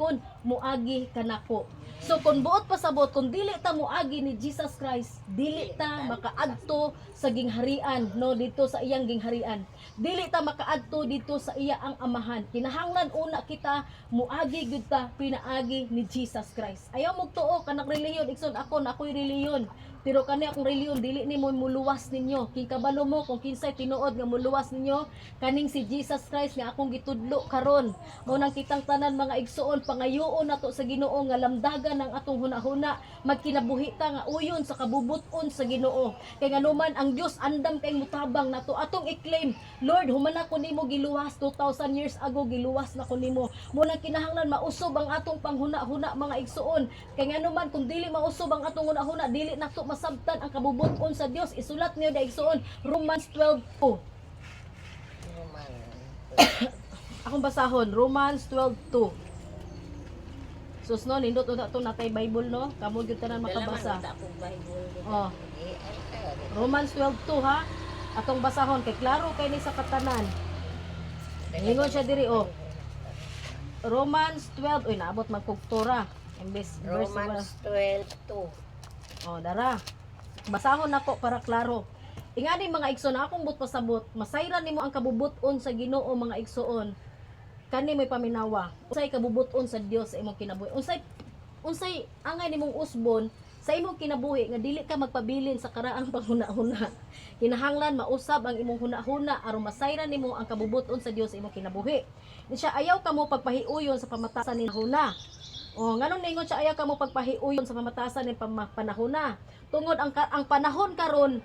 kon muagi kanako. So kung buot pasabot, kung dili ta muagi ni Jesus Christ, dili ta makaadto sa gingharian, no, dito sa iyang gingharian. Dili ta makaadto dito sa iya ang amahan. Kinahanglan una kita muagi gyud ta pinaagi ni Jesus Christ. Ayaw mo tuo kanang reliyon, igsoon ako na ako'y reliyon. Pero kani akong reliyon dili nimo muluwas ninyo. King kabalo mo kung kinsay tinuod nga muluwas ninyo kaning si Jesus Christ nga akong gitudlo karon. Mo nang kitang tanan mga igsoon pangayoon nato sa Ginoo nga lamdagan ng atong hunahuna magkinabuhi ta nga uyon sa kabubuton sa Ginoo. Kay nganuman ang Dios andam kay mutabang nato atong i-claim, Lord, humana ko nimo giluwas 2000 years ago giluwas na ko nimo. Mo nang kinahanglan mausob ang atong panghuna-huna mga igsoon. Kay nganuman kung dili mausob ang atong hunahuna dili nato masabtan ang kabubuton sa Dios. Isulat niyo da igsoon Romans 12:2. Akong basahon Romans 12:2. Sus no nindot unta to natay Bible no. Kamo gyud tanan makabasa. Oh. Romans 12:2 ha. Atong basahon kay klaro kay ni sa katanan. Ingon siya diri oh. Romans 12 uy naabot man kog Torah. Imbes verse Romans 12:2. Oh, dara. Basahon nako para klaro. Ingani mga igsoon akong but pasabot, masayran nimo ang kabubuton sa Ginoo mga igsoon. Kani may paminawa. Unsay kabubuton sa Dios sa imong kinabuhi? Unsay angay nimong usbon sa imong kinabuhi nga dili ka magpabilin sa karaang panghuna-huna. Kinahanglan mausab ang imong huna-huna aron masayran nimo ang kabubuton sa Dios sa imong kinabuhi. Di siya ayaw kamo pagpahiuyon sa pamatasan ni huna. O nganong ningon siya ayaw kamo pagpahiuyon sa pamatasan ni panahona. Tungod ang panahon karon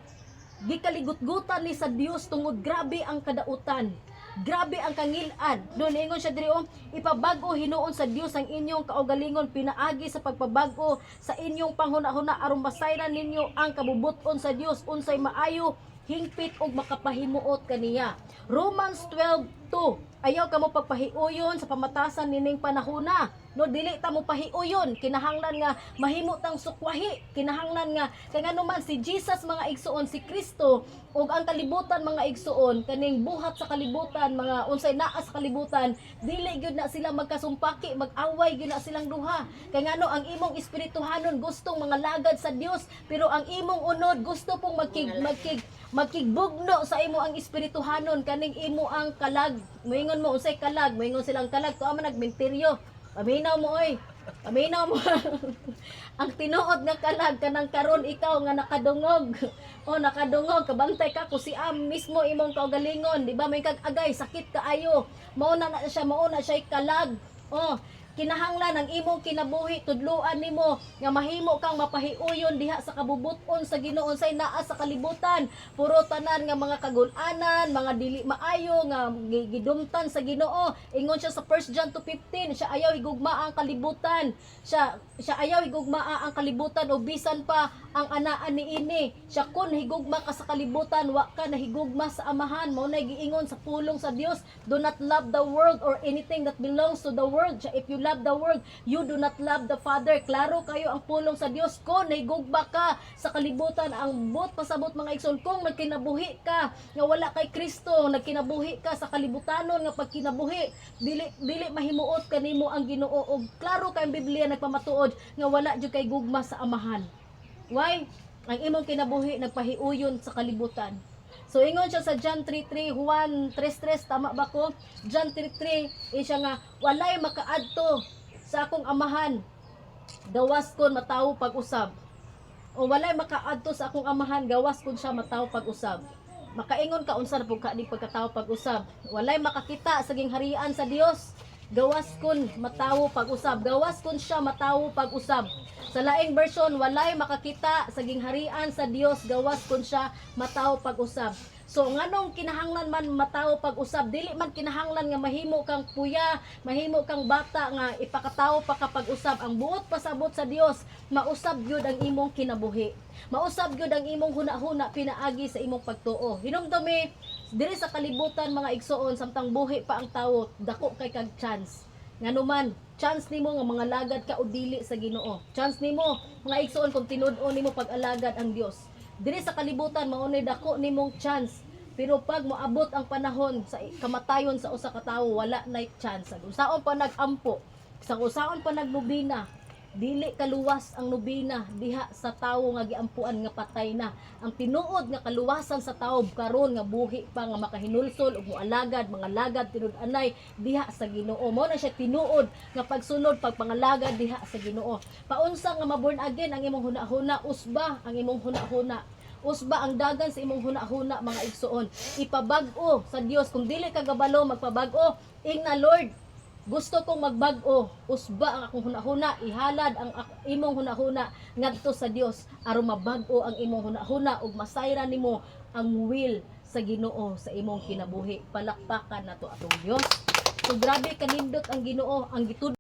gikaligut-gutan ni sa Dios tungod grabe ang kadautan. Grabe ang kangil-an. Doon ningon siya diri ipabago hinuon sa Dios ang inyong kaugalingon pinaagi sa pagpabago sa inyong panghuna-huna aron masayran ninyo ang kabubuton sa Dios unsay maayo hingpit og makapahimuot kaniya. Romans 12:2. Ayaw kamo pagpahiuyon sa pamatasan nining panahona. No dili ta mo pahiuyon, kinahanglan nga mahimo tang sukwahi, kinahanglan nga kay nganuman si Jesus mga igsuon si Kristo ug ang kalibutan mga igsuon kaning buhat sa kalibutan mga unsay naa sa kalibutan dili gyud na sila magkasumpaki, mag-away gyud na silang duha. Kay ngano ang imong espirituhanon gustong mga lagad sa Dios pero ang imong unod gusto pong magkigbugno sa imo ang espirituhanon kaning imo ang kalag. Moingon mo unsay kalag, moingon silang kalag tuwa man nagmenteryo. Paminaw mo oy. Paminaw mo. Ang tinuod nga kalag kanang karon ikaw nga nakadungog. O nakadungog kabantay ka ko si mismo imong kaugalingon, di ba? May kag-agay sakit kaayo. Mao na siya kalag. O kinahanglan ang imong kinabuhi tudloan nimo nga mahimo kang mapahiuyon diha sa kabubuton sa Ginoo unsay naa sa kalibutan. Puro tanan nga mga kagun-anan, mga dili maayo nga gidumtan sa Ginoo. Ingon siya sa 1 John 2:15, siya ayaw higugmaa ang kalibutan. Siya ayaw higugmaa ang kalibutan o bisan pa ang anaan niini. Siya kun higugma ka sa kalibutan, wa ka nahigugma sa amahan. Mao nay giingon sa pulong sa Dios, do not love the world or anything that belongs to the world. Siya, if you love the world, you do not love the Father. Klaro kayo ang pulong sa Dios. Kung nahigugma ka sa kalibutan, ang but pasabot mga igsoon, kung nagkinabuhi ka nga wala kay Kristo, nagkinabuhi ka sa kalibutanon nga pagkinabuhi, dili mahimuot kanimo ang Ginoo. Og klaro kay ang Biblia nagpamatuod nga wala jud kay gugma sa amahan. Why? Ang imong kinabuhi nagpahiuyon sa kalibutan. So ingon siya sa John 3:3, Juan 3:3, tama ba ko? John 3:3, siya nga walay makaadto sa akong amahan gawas kon matawo pag-usab. O walay makaadto sa akong amahan gawas kon siya matawo pag-usab. Makaingon ka unsa na pud ka di pagkatawo pag-usab. Walay makakita sa gingharian sa Dios gawas kun matawo pag-usab. Gawas kun siya matawo pag-usab. Sa laing version, walay makakita sa gingharian sa Dios gawas kun siya matawo pag-usab. So nganong kinahanglan man matawo pag-usab, dili man kinahanglan nga mahimo kang puya, mahimo kang bata nga ipakatawo pa ka pag-usab. Ang buot pasabot sa Dios, mausab gyud ang imong kinabuhi. Mausab gyud ang imong huna-huna pinaagi sa imong pagtuo. Hinumdumi diri sa kalibutan mga igsoon samtang buhi pa ang tawo, dako kay kag chance. Nganuman, chance nimo nga mga lagad ka o dili sa Ginoo. Chance nimo mga igsoon kung tinud-on nimo pag-alagad ang Dios. Diri sa kalibutan maunay dako nimong chance. Pero pag moabot ang panahon sa kamatayon sa usa ka tawo, wala na chance. Unsaon pa nag-ampo Sa usaon pa nagnubina, dili kaluwas ang nubina diha sa tawo nga giampuan nga patay na. Ang tinuod nga kaluwasan sa tawo karon nga buhi pa nga makahinulsol ug moalagad mga lagad tinud-anay diha sa Ginoo. Mao na siya tinuod nga pagsunod pagpangalagad diha sa Ginoo. Paunsa nga maborn again ang imong hunahuna, usba ang imong hunahuna. Usba ang dagan sa imong hunahuna mga igsoon. Ipabag-o sa Dios kung dili ka gabalo magpabag-o. Ingna Lord, gusto kong magbag-o, usba ang akong hunahuna, ihalad ang imong hunahuna ngadto sa Dios aron mabag-o ang imong hunahuna ug masayran nimo ang will sa Ginoo sa imong kinabuhi. Palakpakan nato atong Dios. So grabe kanindot ang Ginoo, ang gitud